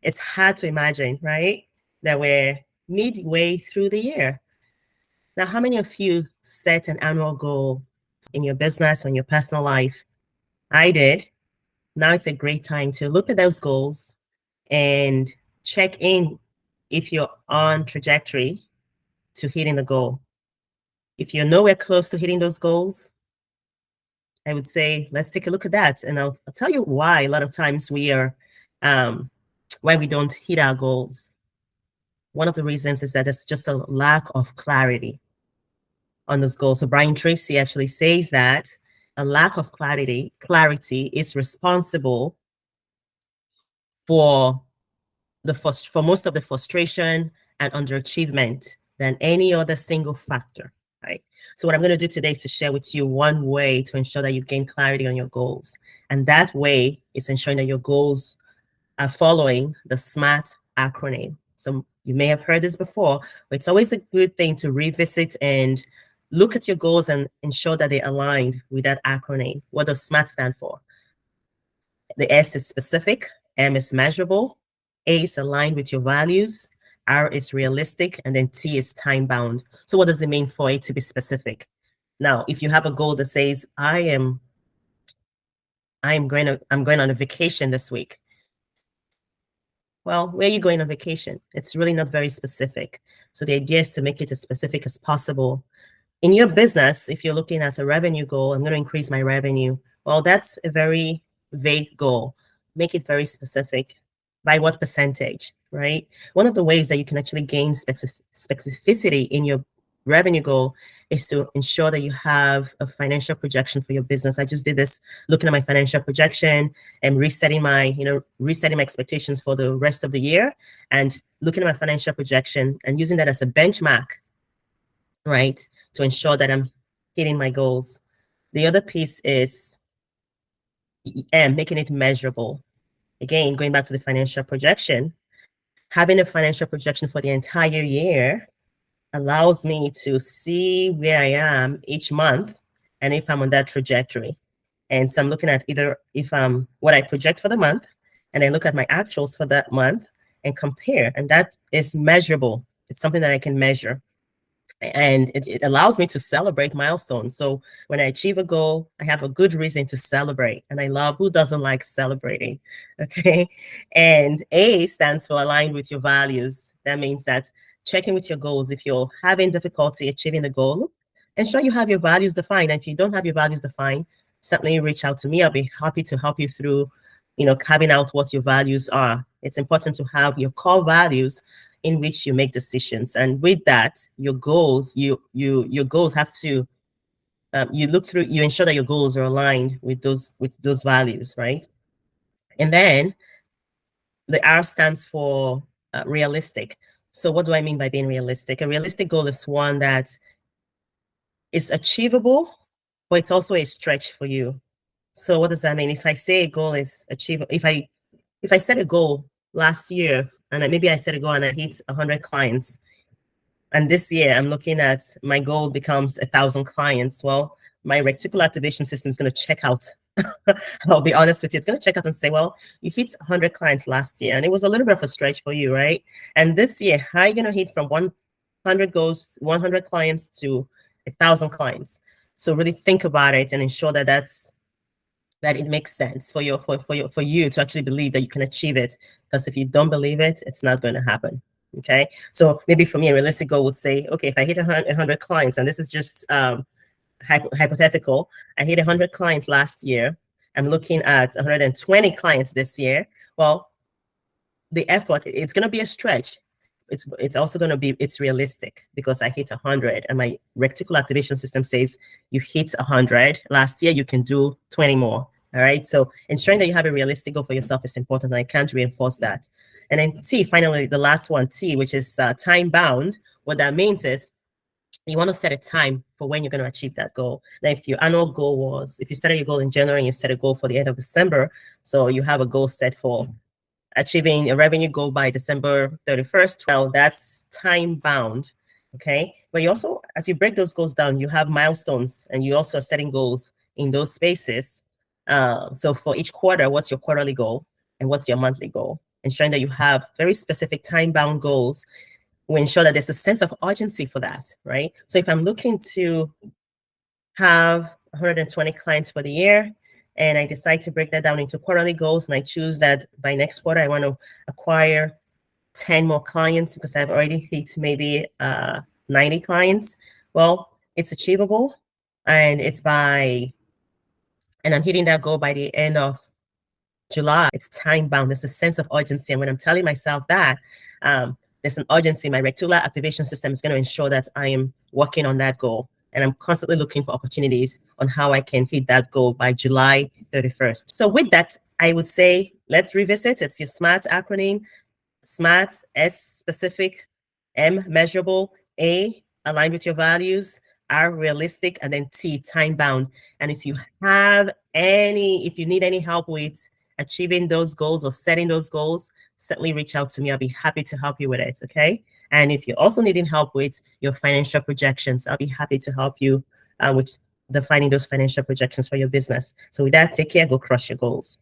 It's hard to imagine, right? That we're midway through the year. Now, how many of you set an annual goal in your business or in your personal life? I did. Now it's a great time to look at those goals and check in if you're on trajectory to hitting the goal. If you're nowhere close to hitting those goals, I would say let's take a look at that, and I'll tell you why a lot of times why we don't hit our goals. One of the reasons is that there's just a lack of clarity on those goals. So Brian Tracy actually says that a lack of clarity is responsible for for most of the frustration and underachievement than any other single factor, right? So what I'm going to do today is to share with you one way to ensure that you gain clarity on your goals. And that way is ensuring that your goals are following the SMART acronym. So you may have heard this before, but it's always a good thing to revisit and look at your goals and ensure that they're aligned with that acronym. What does SMART stand for? The S is specific, M is measurable, A is aligned with your values, R is realistic, and then T is time bound. So what does it mean for it to be specific? Now, if you have a goal that says, I'm going on a vacation this week. Well, where are you going on vacation? It's really not very specific. So the idea is to make it as specific as possible. In your business, if you're looking at a revenue goal, I'm going to increase my revenue. Well, that's a very vague goal. Make it very specific. By what percentage, right? One of the ways that you can actually gain specificity in your revenue goal is to ensure that you have a financial projection for your business. I just did this looking at my financial projection and resetting my expectations for the rest of the year and looking at my financial projection and using that as a benchmark, right? To ensure that I'm hitting my goals. The other piece is making it measurable. Again, going back to the financial projection, having a financial projection for the entire year allows me to see where I am each month and if I'm on that trajectory. And so I'm looking at either if what I project for the month, and I look at my actuals for that month and compare, and that is measurable. It's something that I can measure. And it allows me to celebrate milestones. So when I achieve a goal, I have a good reason to celebrate. And I love, who doesn't like celebrating? Okay. And A stands for aligned with your values. That means that checking with your goals. If you're having difficulty achieving a goal, ensure you have your values defined. And if you don't have your values defined, certainly reach out to me. I'll be happy to help you through, carving out what your values are. It's important to have your core values in which you make decisions, and with that, your goals, your goals have to you ensure that your goals are aligned with those values, right? And then the R stands for realistic. So what do I mean by being realistic? A realistic goal is one that is achievable, but it's also a stretch for you. So what does that mean? If I say a goal is achievable, if I set a goal last year and maybe I set a goal and I hit 100 clients, and this year I'm looking at my goal becomes 1,000 clients, well, my reticular activation system is going to check out. I'll be honest with you. It's going to check out and say, well, you hit 100 clients last year and it was a little bit of a stretch for you, right? And this year, how are you going to hit from 100 clients to 1,000 clients? So really think about it and ensure that it makes sense for you to actually believe that you can achieve it. Because if you don't believe it, it's not going to happen. Okay. So maybe for me, a realistic goal would say, okay, if I hit 100 clients, and this is just hypothetical, I hit 100 clients last year. I'm looking at 120 clients this year. Well, the effort, it's going to be a stretch. It's also going to be, it's realistic because I hit 100 and my reticular activation system says you hit 100 last year, you can do 20 more. All right. So ensuring that you have a realistic goal for yourself is important. And I can't reinforce that. And then T, finally, the last one, T, which is time bound. What that means is you want to set a time for when you're going to achieve that goal. Now, if your annual goal was, if you started your goal in January and you set a goal for the end of December, so you have a goal set for achieving a revenue goal by December 31st. Well, that's time bound. Okay. But you also, as you break those goals down, you have milestones and you also are setting goals in those spaces. So for each quarter, what's your quarterly goal and what's your monthly goal? ensuring that you have very specific time-bound goals will ensure that there's a sense of urgency for that, right? So if I'm looking to have 120 clients for the year, and I decide to break that down into quarterly goals, and I choose that by next quarter, I want to acquire 10 more clients because I've already hit maybe 90 clients. Well, it's achievable, and and I'm hitting that goal by the end of July. It's time bound. There's a sense of urgency. And when I'm telling myself that, there's an urgency, my reticular activation system is going to ensure that I am working on that goal. And I'm constantly looking for opportunities on how I can hit that goal by July 31st. So with that, I would say, let's revisit. It's your SMART acronym. SMART, S, specific, M, measurable, A, aligned with your values, R, realistic, and then T, time bound. And if you need any help with achieving those goals or setting those goals, certainly reach out to me. I'll be happy to help you with it. Okay. And if you're also needing help with your financial projections, I'll be happy to help you with defining those financial projections for your business. So with that, take care, go crush your goals.